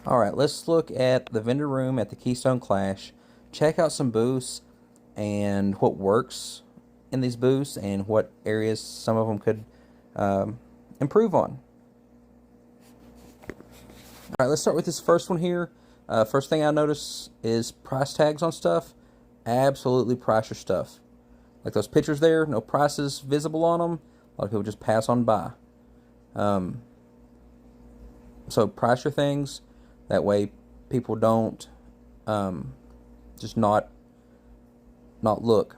Alright, let's look at the vendor room at the Keystone Clash, check out some booths and what works in these booths and what areas some of them could improve on. Alright, let's start with this first one here. First thing I notice is price tags on stuff. Absolutely price your stuff. Like those pictures there, no prices visible on them. A lot of people just pass on by. So price your things. That way people don't just not look.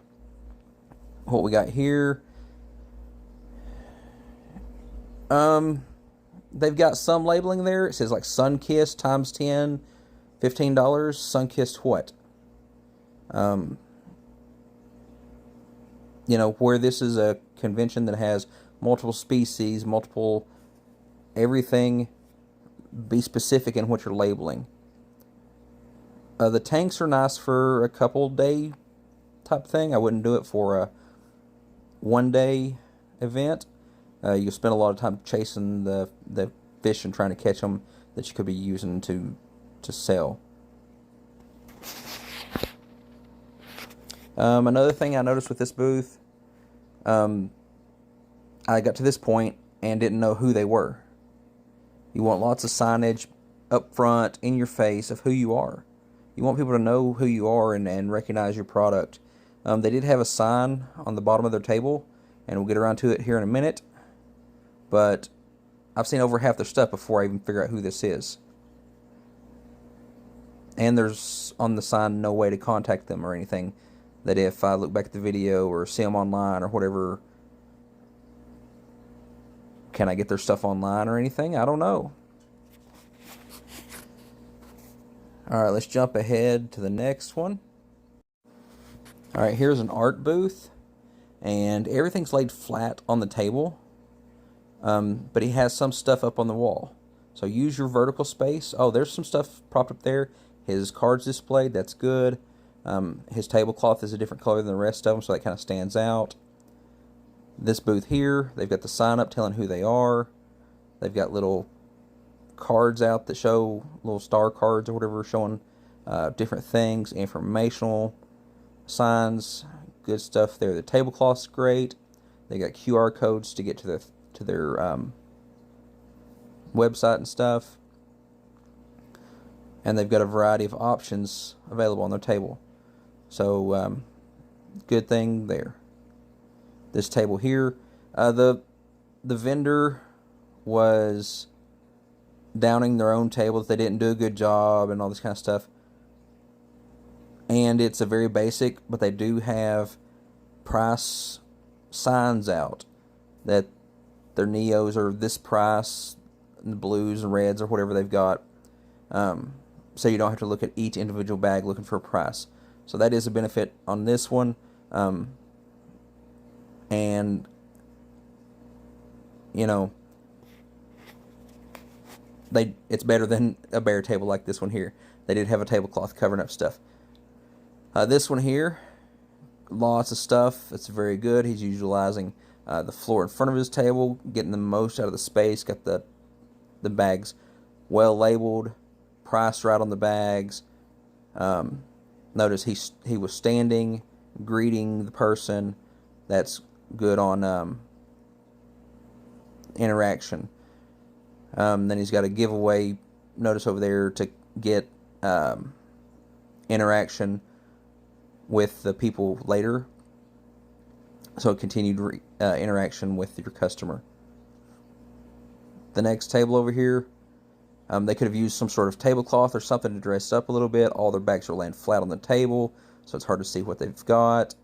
What we got here, they've got some labeling there. It says like Sunkissed times 10, $15. Sunkissed what? You know, where this is a convention that has multiple species, multiple everything, be specific in what you're labeling. The tanks are nice for a couple day type thing. I wouldn't do it for a one-day event. You'll spend a lot of time chasing the fish and trying to catch them that you could be using to sell. Another thing I noticed with this booth, I got to this point and didn't know who they were. You want lots of signage up front, in your face, of who you are. You want people to know who you are and recognize your product. They did have a sign on the bottom of their table, and we'll get around to it here in a minute. But I've seen over half their stuff before I even figure out who this is. And there's on the sign no way to contact them or anything. That if I look back at the video or see them online or whatever, can I get their stuff online or anything? I don't know. Alright, let's jump ahead to the next one. Alright, here's an art booth. And everything's laid flat on the table. But he has some stuff up on the wall. So use your vertical space. Oh, there's some stuff propped up there. His cards displayed, that's good. His tablecloth is a different color than the rest of them, so that kind of stands out. This booth here, they've got the sign up telling who they are. They've got little cards out that show, little star cards or whatever, showing different things, informational signs, good stuff there. The tablecloth's great. They got QR codes to get to their website and stuff. And they've got a variety of options available on their table. So, good thing there. This table here, the vendor was downing their own table that they didn't do a good job and all this kind of stuff. And it's a very basic, but they do have price signs out that their Neos are this price, and the blues and reds or whatever they've got. So you don't have to look at each individual bag looking for a price. So that is a benefit on this one. And, you know, it's better than a bare table like this one here. They did have a tablecloth covering up stuff. This one here, lots of stuff. It's very good. He's utilizing the floor in front of his table, getting the most out of the space. Got the bags well labeled, priced right on the bags. Notice he was standing, greeting the person. That's good on interaction. Then he's got a giveaway notice over there to get interaction with the people later. So continued interaction with your customer. The next table over here, they could have used some sort of tablecloth or something to dress up a little bit. All their bags are laying flat on the table, so it's hard to see what they've got.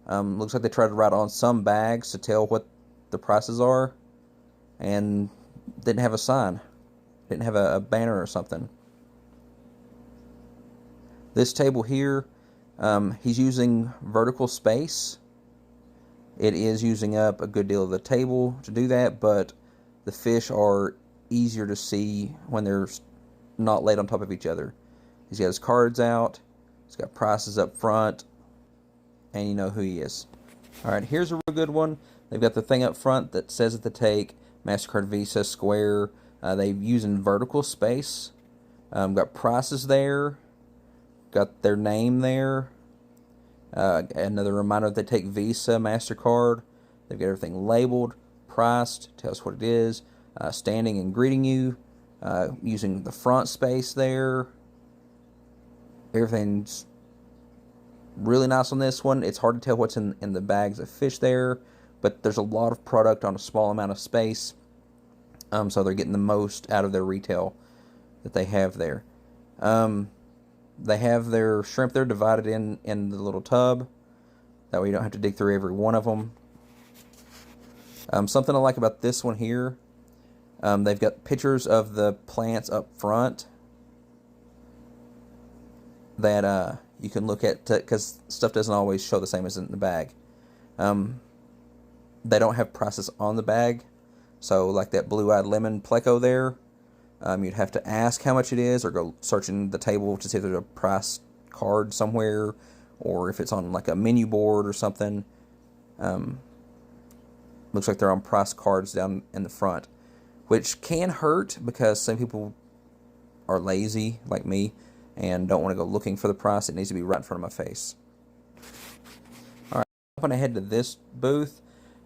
Looks like they tried to write on some bags to tell what the prices are, and didn't have a sign. Didn't have a banner or something. This table here, he's using vertical space. It is using up a good deal of the table to do that, but the fish are easier to see when they're not laid on top of each other. He's got his cards out. He's got prices up front, and you know who he is. Alright, here's a real good one. They've got the thing up front that says at the take, MasterCard, Visa, Square. They're using vertical space Got prices there. Got their name there. Another reminder that they take Visa, MasterCard. They've got everything labeled, priced, tells what it is, standing and greeting you, using the front space there. Everything's really nice on this one. It's hard to tell what's in the bags of fish there, but there's a lot of product on a small amount of space. So they're getting the most out of their retail that they have there. They have their shrimp there divided in the little tub. That way you don't have to dig through every one of them. Something I like about this one here, they've got pictures of the plants up front that you can look at, because stuff doesn't always show the same as in the bag. They don't have prices on the bag, so like that blue-eyed lemon pleco there, you'd have to ask how much it is, or go searching the table to see if there's a price card somewhere, or if it's on like a menu board or something. Looks like they're on price cards down in the front, which can hurt because some people are lazy like me and don't want to go looking for the price. It needs to be right in front of my face. Alright, jumping ahead to this booth,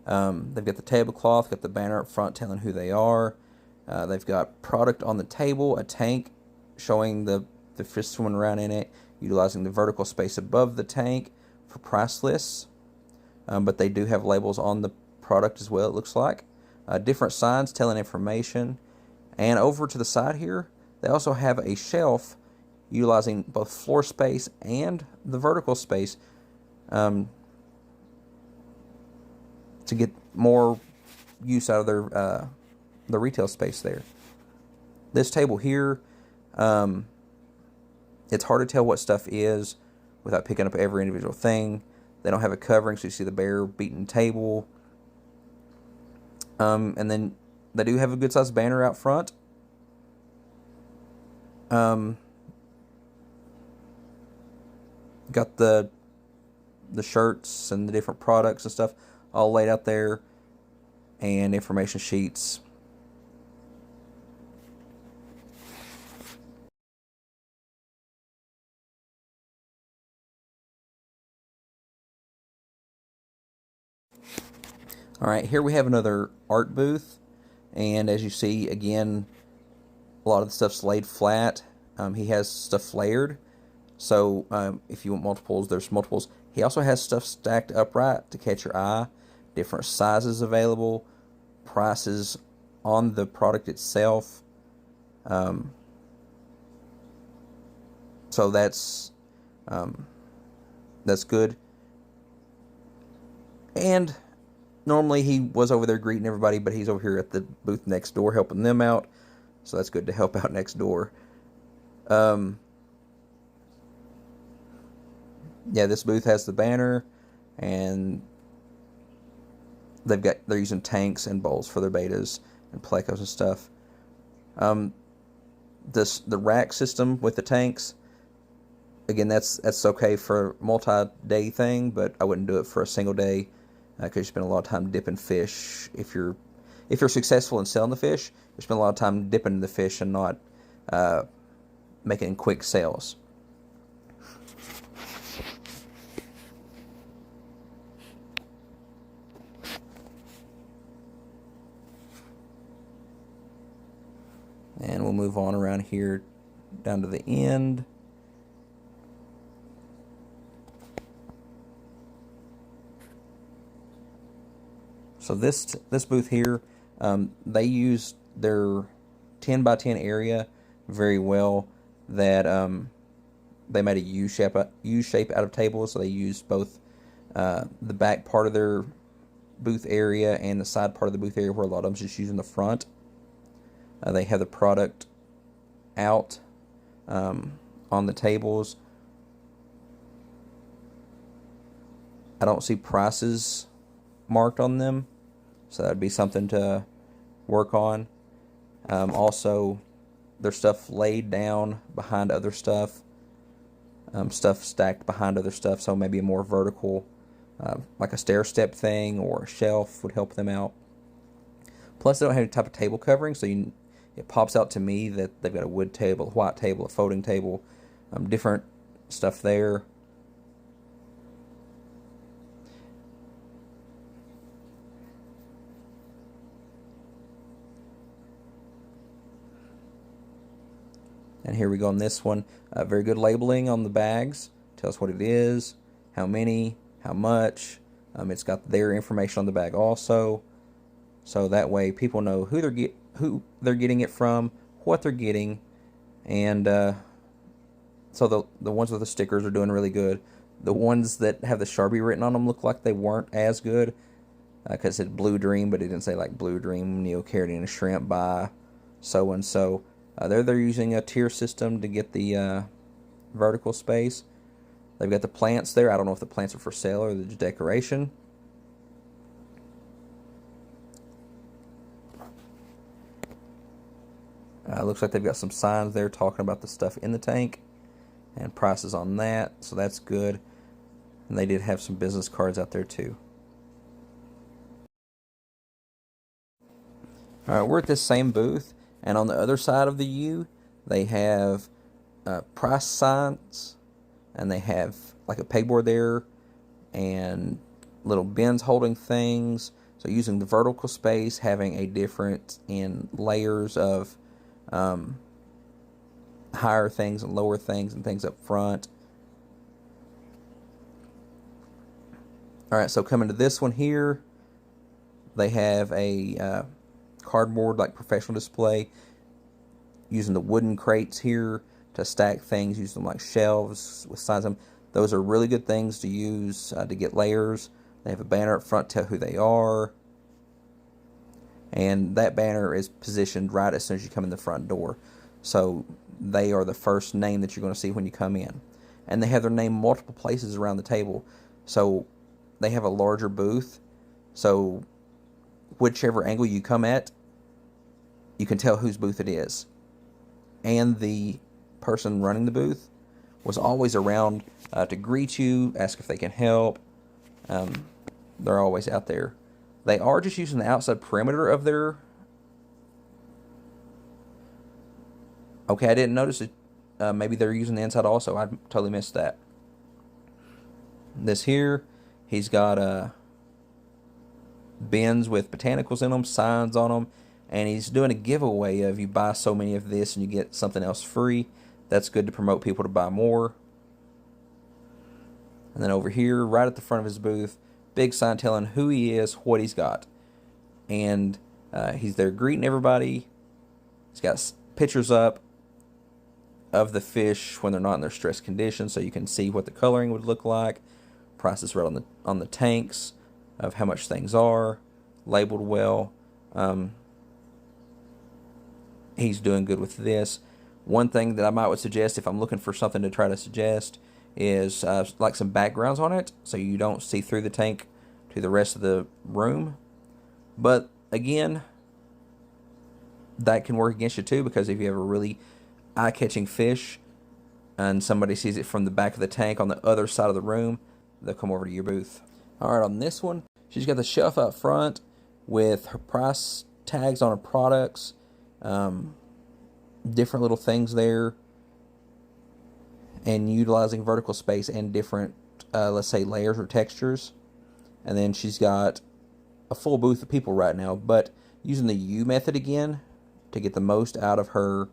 they've got the tablecloth, got the banner up front telling who they are. They've got product on the table, a tank showing the fish swimming around in it, utilizing the vertical space above the tank for price lists. But they do have labels on the product as well, it looks like. Different signs telling information. And over to the side here, they also have a shelf utilizing both floor space and the vertical space to get more use out of their the retail space there. This table here, it's hard to tell what stuff is without picking up every individual thing. They don't have a covering, so you see the bare beaten table. And then they do have a good sized banner out front. Got the shirts and the different products and stuff all laid out there, and information sheets. Alright, here we have another art booth, and as you see, again, a lot of the stuff's laid flat. He has stuff layered, so if you want multiples, there's multiples. He also has stuff stacked upright to catch your eye, different sizes available, prices on the product itself. So that's good. And normally he was over there greeting everybody, but he's over here at the booth next door helping them out. So that's good to help out next door. Yeah, this booth has the banner, and they're using tanks and bowls for their betas and plecos and stuff. The rack system with the tanks, again, that's okay for a multi-day thing, but I wouldn't do it for a single day. Because you spend a lot of time dipping fish. If you're successful in selling the fish, you spend a lot of time dipping the fish and not making quick sales. And we'll move on around here down to the end. So this booth here, they use their 10 by 10 area very well. That they made a U shape out of tables, so they used both the back part of their booth area and the side part of the booth area, where a lot of them's just using the front. They have the product out on the tables. I don't see prices marked on them, so that'd be something to work on. Also, there's stuff laid down behind other stuff, stuff stacked behind other stuff, so maybe a more vertical, like a stair step thing or a shelf would help them out. Plus, they don't have any type of table covering, so it pops out to me that they've got a wood table, a white table, a folding table, different stuff there. And here we go on this one. Very good labeling on the bags. Tells what it is, how many, how much. It's got their information on the bag also. So that way people know who they're getting it from, what they're getting. And so the ones with the stickers are doing really good. The ones that have the Sharpie written on them look like they weren't as good. Because it said Blue Dream, but it didn't say like Blue Dream, Neocarotene and Shrimp by so-and-so. They're using a tier system to get the vertical space. They've got the plants there. I don't know if the plants are for sale or just decoration. Looks like they've got some signs there talking about the stuff in the tank and prices on that, so that's good. And they did have some business cards out there too. Alright, we're at this same booth, and on the other side of the U, they have price signs, and they have like a pegboard there, and little bins holding things. So using the vertical space, having a difference in layers of higher things and lower things and things up front. Alright, so coming to this one here, they have a cardboard like professional display, using the wooden crates here to stack things, use them like shelves with signs on them. Those are really good things to use to get layers. They have a banner up front, tell who they are, and that banner is positioned right as soon as you come in the front door, so they are the first name that you're going to see when you come in. And they have their name multiple places around the table, so they have a larger booth, so whichever angle you come at, you can tell whose booth it is. And the person running the booth was always around to greet you, ask if they can help. They're always out there. They are just using the outside perimeter of their... Okay, I didn't notice it. Maybe they're using the inside also. I totally missed that. This here, he's got bins with botanicals in them, signs on them, and he's doing a giveaway of you buy so many of this and you get something else free. That's good to promote people to buy more. And then over here, right at the front of his booth, big sign telling who he is, what he's got. And he's there greeting everybody. He's got pictures up of the fish when they're not in their stress condition, so you can see what the coloring would look like. Prices right on the tanks of how much things are, labeled well. He's doing good with this. One thing that I would suggest if I'm looking for something to try to suggest is like some backgrounds on it, so you don't see through the tank to the rest of the room. But again, that can work against you too, because if you have a really eye-catching fish and somebody sees it from the back of the tank on the other side of the room, they'll come over to your booth. Alright, on this one, she's got the shelf up front with her price tags on her products, different little things there, and utilizing vertical space and different, let's say, layers or textures. And then she's got a full booth of people right now, but using the U method again to get the most out of her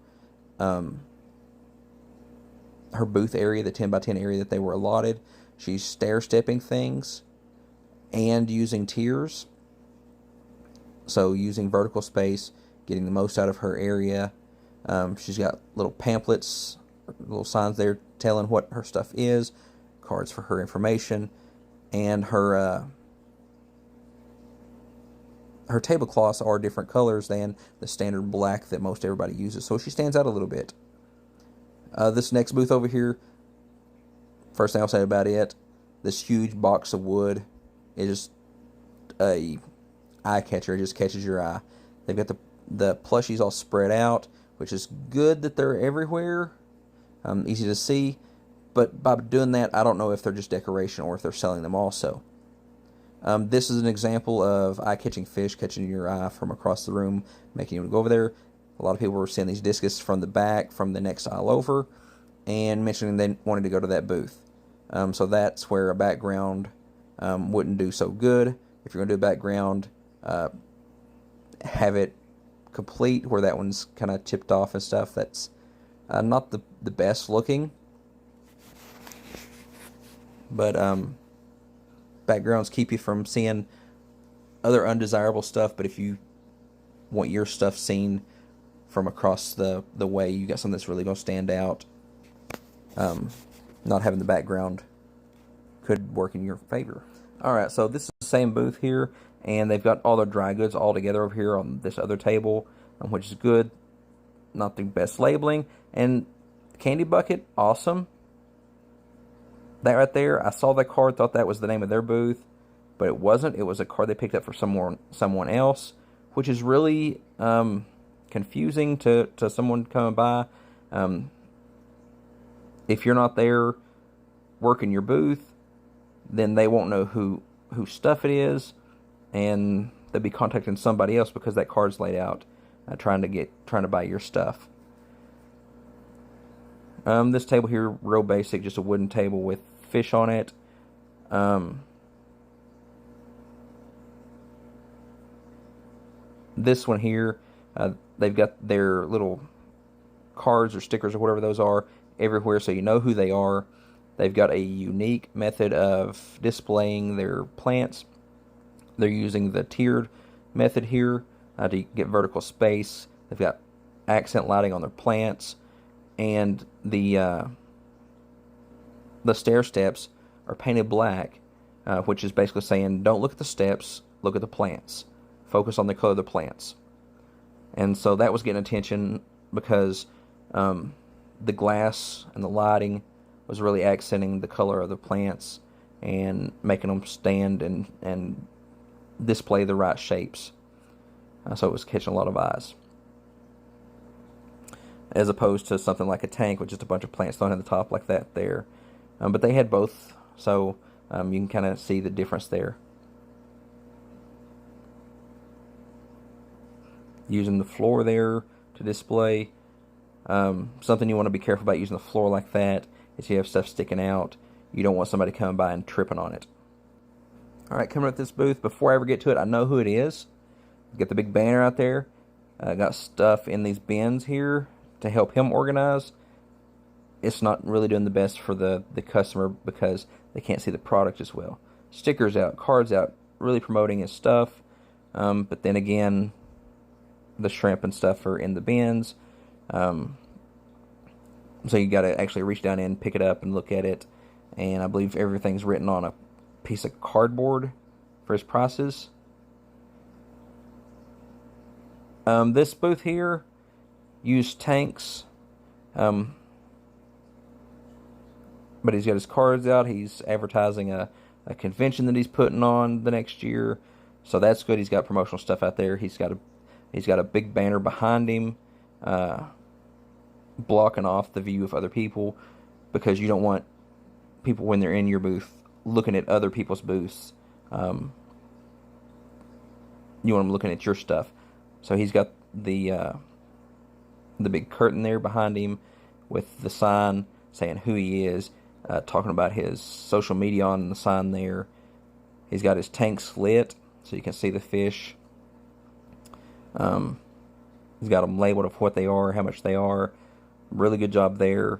her booth area, the 10 by 10 area that they were allotted. She's stair-stepping things and using tiers. So using vertical space, getting the most out of her area. She's got little pamphlets, little signs there telling what her stuff is, cards for her information, and her tablecloths are different colors than the standard black that most everybody uses, so she stands out a little bit. This next booth over here, first thing I'll say about it, this huge box of wood is just a eye catcher. It just catches your eye. They've got the plushies all spread out, which is good that they're everywhere, easy to see. But by doing that, I don't know if they're just decoration or if they're selling them also. This is an example of eye-catching fish catching your eye from across the room, making you go over there. A lot of people were seeing these discus from the back, from the next aisle over, and mentioning they wanted to go to that booth. So that's where a background wouldn't do so good. If you're going to do a background, have it complete where that one's kind of chipped off and stuff. That's not the best looking. But backgrounds keep you from seeing other undesirable stuff. But if you want your stuff seen from across the way, you got something that's really going to stand out. Not having the background could work in your favor. Alright, so this is the same booth here, and they've got all their dry goods all together over here on this other table, which is good. Not the best labeling. And candy bucket, awesome. That right there, I saw that card, thought that was the name of their booth, but it wasn't. It was a card they picked up for someone else, which is really confusing to someone coming by. If you're not there working your booth, then they won't know whose stuff it is, and they'll be contacting somebody else because that card's laid out, trying to buy your stuff. This table here, real basic, just a wooden table with fish on it. This one here, they've got their little cards or stickers or whatever those are everywhere, so you know who they are. They've got a unique method of displaying their plants. They're using the tiered method here to get vertical space. They've got accent lighting on their plants, and the stair steps are painted black, which is basically saying don't look at the steps, look at the plants. Focus on the color of the plants. And so that was getting attention because the glass and the lighting was really accenting the color of the plants and making them stand and display the right shapes. So it was catching a lot of eyes. As opposed to something like a tank with just a bunch of plants thrown in the top like that there. But they had both, so you can kind of see the difference there. Using the floor there to display. Something you want to be careful about using the floor like that is you have stuff sticking out. You don't want somebody coming by and tripping on it. Alright, coming up this booth, before I ever get to it, I know who it is. Got the big banner out there. Got stuff in these bins here to help him organize. It's not really doing the best for the customer because they can't see the product as well. Stickers out, cards out, really promoting his stuff. But then again, the shrimp and stuff are in the bins. So you got to actually reach down in and pick it up and look at it. And I believe everything's written on a piece of cardboard for his prices. This booth here used tanks. But he's got his cards out. He's advertising a convention that he's putting on the next year. So that's good. He's got promotional stuff out there. He's got a big banner behind him, blocking off the view of other people, because you don't want people when they're in your booth looking at other people's booths. You want them looking at your stuff. So he's got the big curtain there behind him with the sign saying who he is, talking about his social media on the sign there. He's got his tanks lit so you can see the fish. He's got them labeled of what they are, how much they are. Really good job there.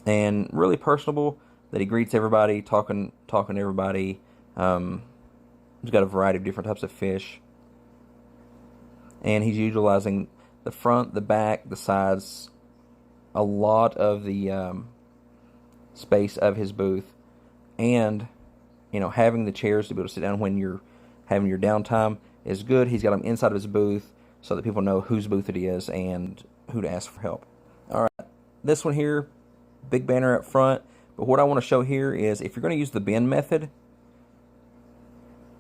And really personable that he greets everybody, talking to everybody. He's got a variety of different types of fish. And he's utilizing the front, the back, the sides, a lot of the space of his booth. And, having the chairs to be able to sit down when you're having your downtime is good. He's got them inside of his booth so that people know whose booth it is and who to ask for help. Alright, this one here, big banner up front. But what I want to show here is if you're going to use the bin method,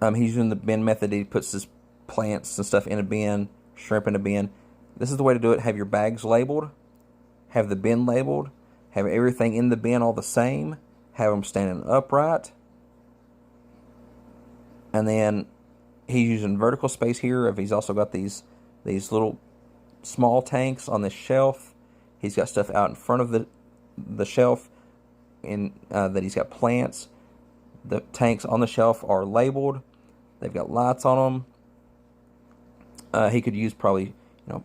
he's using the bin method. He puts his plants and stuff in a bin, shrimp in a bin. This is the way to do it. Have your bags labeled, have the bin labeled, have everything in the bin all the same, have them standing upright, and then He's using vertical space here. If he's also got these little small tanks on this shelf. He's got stuff out in front of the shelf in that he's got plants. The tanks on the shelf are labeled. They've got lights on them. He could use probably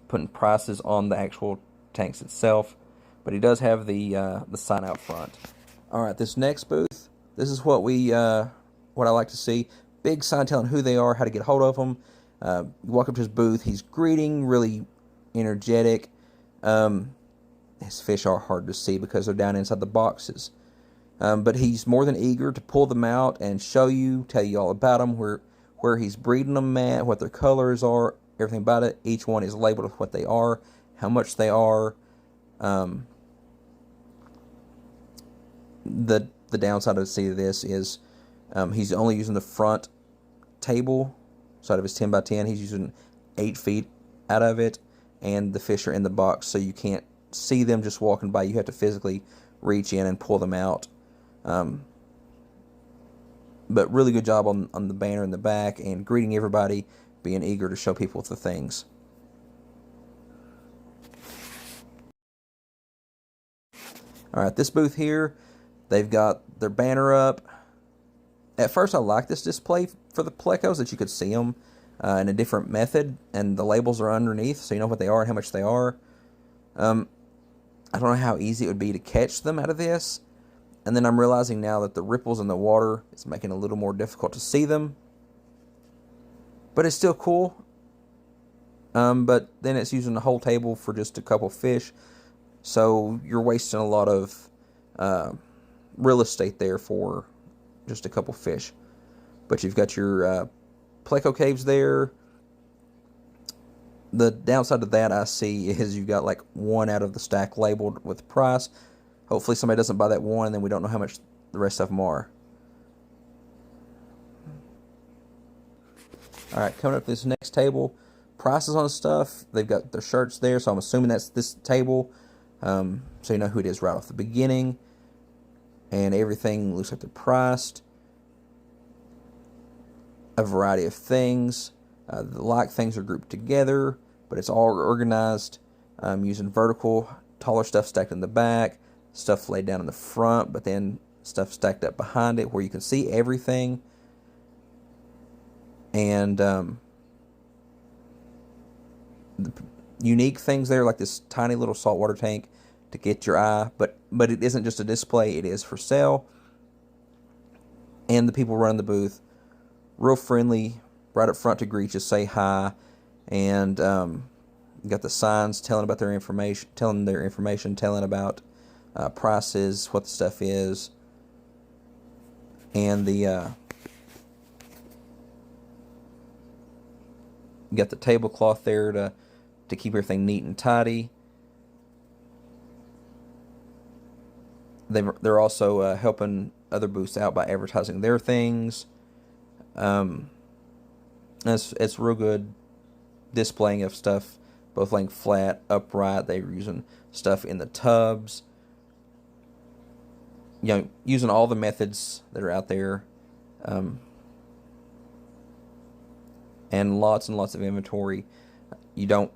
putting prices on the actual tanks itself, but he does have the sign out front. All right, this next booth. This is what I like to see. Big sign telling who they are, how to get hold of them. You walk up to his booth. He's greeting, really energetic. His fish are hard to see because they're down inside the boxes. But he's more than eager to pull them out and show you, tell you all about them, where he's breeding them at, what their colors are, everything about it. Each one is labeled with what they are, how much they are. The downside of this is he's only using the front table side of his 10 by 10. He's using 8 feet out of it, and the fish are in the box, so you can't see them just walking by. You have to physically reach in and pull them out. But really good job on the banner in the back and greeting everybody, being eager to show people the things. Alright, this booth here, they've got their banner up. At first I liked this display for the plecos, that you could see them in a different method, and the labels are underneath, so you know what they are and how much they are. I don't know how easy it would be to catch them out of this. And then I'm realizing now that the ripples in the water is making it a little more difficult to see them. But it's still cool. But then it's using the whole table for just a couple fish. So you're wasting a lot of real estate there for just a couple fish. But you've got your pleco caves there. The downside of that I see is you've got like one out of the stack labeled with price. Hopefully somebody doesn't buy that one, and then we don't know how much the rest of them are. Alright, coming up to this next table. Prices on stuff. They've got their shirts there, so I'm assuming that's this table. So you know who it is right off the beginning. And everything looks like they're priced. A variety of things. The like things are grouped together, but it's all organized using vertical, taller stuff stacked in the back. Stuff laid down in the front, but then stuff stacked up behind it where you can see everything. And the unique things there, like this tiny little saltwater tank to get your eye, but it isn't just a display, it is for sale. And the people running the booth, real friendly, right up front to greet you, say hi, and you got the signs telling about their information, telling about prices, what the stuff is, and you got the tablecloth there to keep everything neat and tidy. They're also helping other booths out by advertising their things. It's real good displaying of stuff, both laying flat, upright. They're using stuff in the tubs. Using all the methods that are out there, and lots of inventory. You don't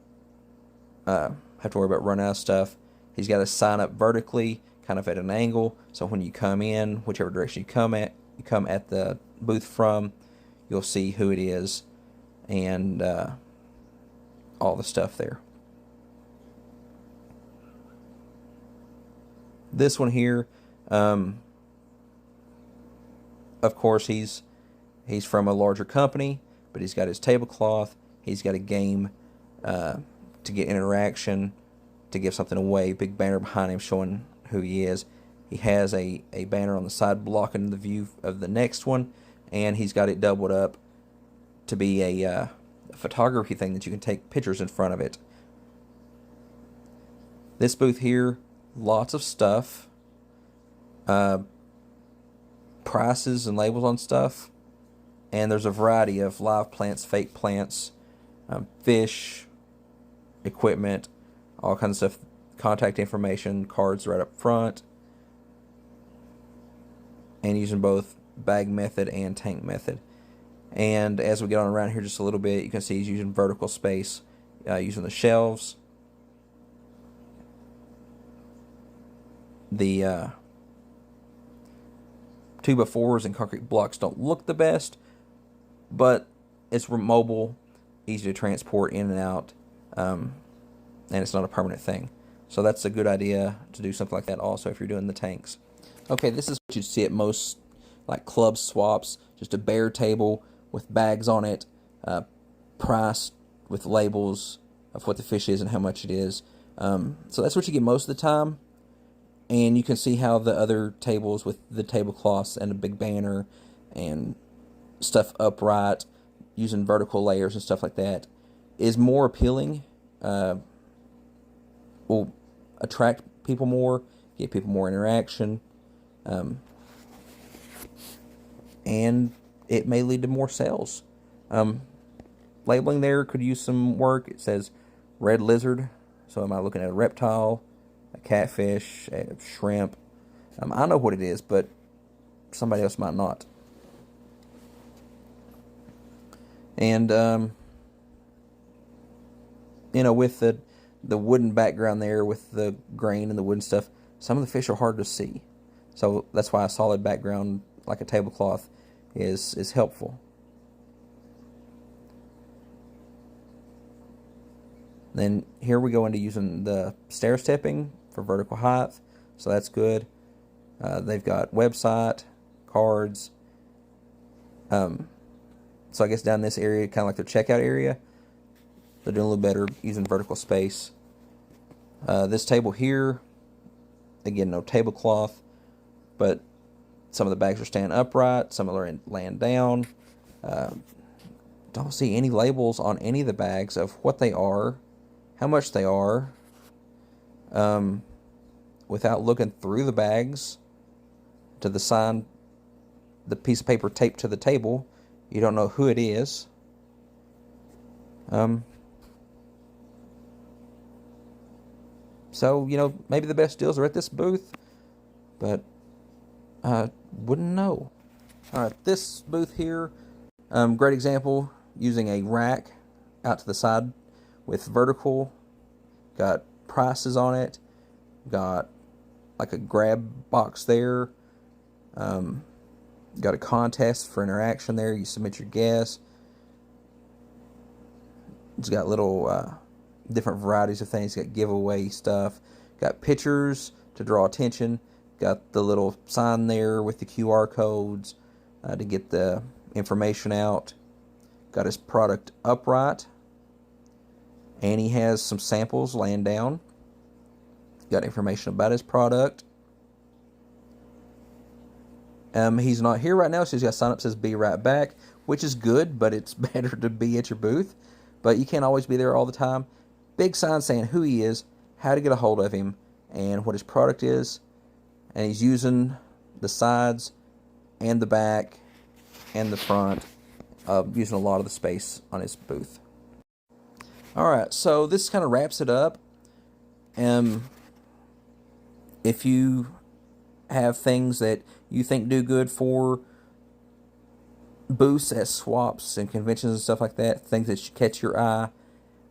have to worry about running out of stuff. He's got to sign up vertically, kind of at an angle, so when you come in, whichever direction you come at the booth from, you'll see who it is and all the stuff there. This one here, of course, he's from a larger company, but he's got his tablecloth. He's got a game to get interaction, to give something away. Big banner behind him showing who he is. He has a banner on the side blocking the view of the next one, and he's got it doubled up to be a photography thing that you can take pictures in front of it. This booth here, lots of stuff. Prices and labels on stuff, and there's a variety of live plants, fake plants, fish, equipment, all kinds of stuff, contact information, cards right up front, and using both bag method and tank method. And as we get on around here just a little bit, you can see he's using vertical space, using the shelves. The 2x4s and concrete blocks don't look the best, but it's mobile, easy to transport in and out, and it's not a permanent thing. So that's a good idea to do something like that also if you're doing the tanks. Okay, this is what you'd see at most like club swaps, just a bare table with bags on it, price with labels of what the fish is and how much it is. So that's what you get most of the time. And you can see how the other tables with the tablecloths and a big banner and stuff upright, using vertical layers and stuff like that, is more appealing, will attract people more, get people more interaction, and it may lead to more sales. Labeling there could use some work. It says red lizard, so am I looking at a reptile, a catfish, a shrimp? I know what it is, but somebody else might not. And with the wooden background there, with the grain and the wooden stuff, some of the fish are hard to see. So that's why a solid background like a tablecloth is helpful. Then here we go into using the stair stepping for vertical height, so that's good. They've got website, cards. So I guess down this area, kind of like their checkout area, they're doing a little better using vertical space. This table here, again, no tablecloth, but some of the bags are standing upright, some are laying down. Don't see any labels on any of the bags of what they are, how much they are, without looking through the bags to the sign, the piece of paper taped to the table. You don't know who it is. So, maybe the best deals are at this booth, but I wouldn't know. All right, this booth here, great example, using a rack out to the side with vertical, got prices on it, got like a grab box there, got a contest for interaction there. You submit your guess. It's got little different varieties of things. Got giveaway stuff. Got pictures to draw attention. Got the little sign there with the QR codes to get the information out. Got his product upright. And he has some samples laying down. Got information about his product. He's not here right now, so he's got a sign up that says be right back, which is good, but it's better to be at your booth. But you can't always be there all the time. Big sign saying who he is, how to get a hold of him, and what his product is. And he's using the sides and the back and the front, using a lot of the space on his booth. Alright, so this kind of wraps it up. If you have things that you think do good for booths at swaps and conventions and stuff like that, things that catch your eye,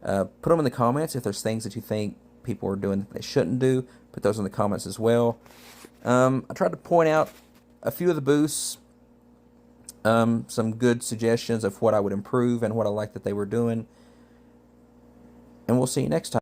put them in the comments. If there's things that you think people are doing that they shouldn't do, put those in the comments as well. I tried to point out a few of the booths, some good suggestions of what I would improve and what I like that they were doing. And we'll see you next time.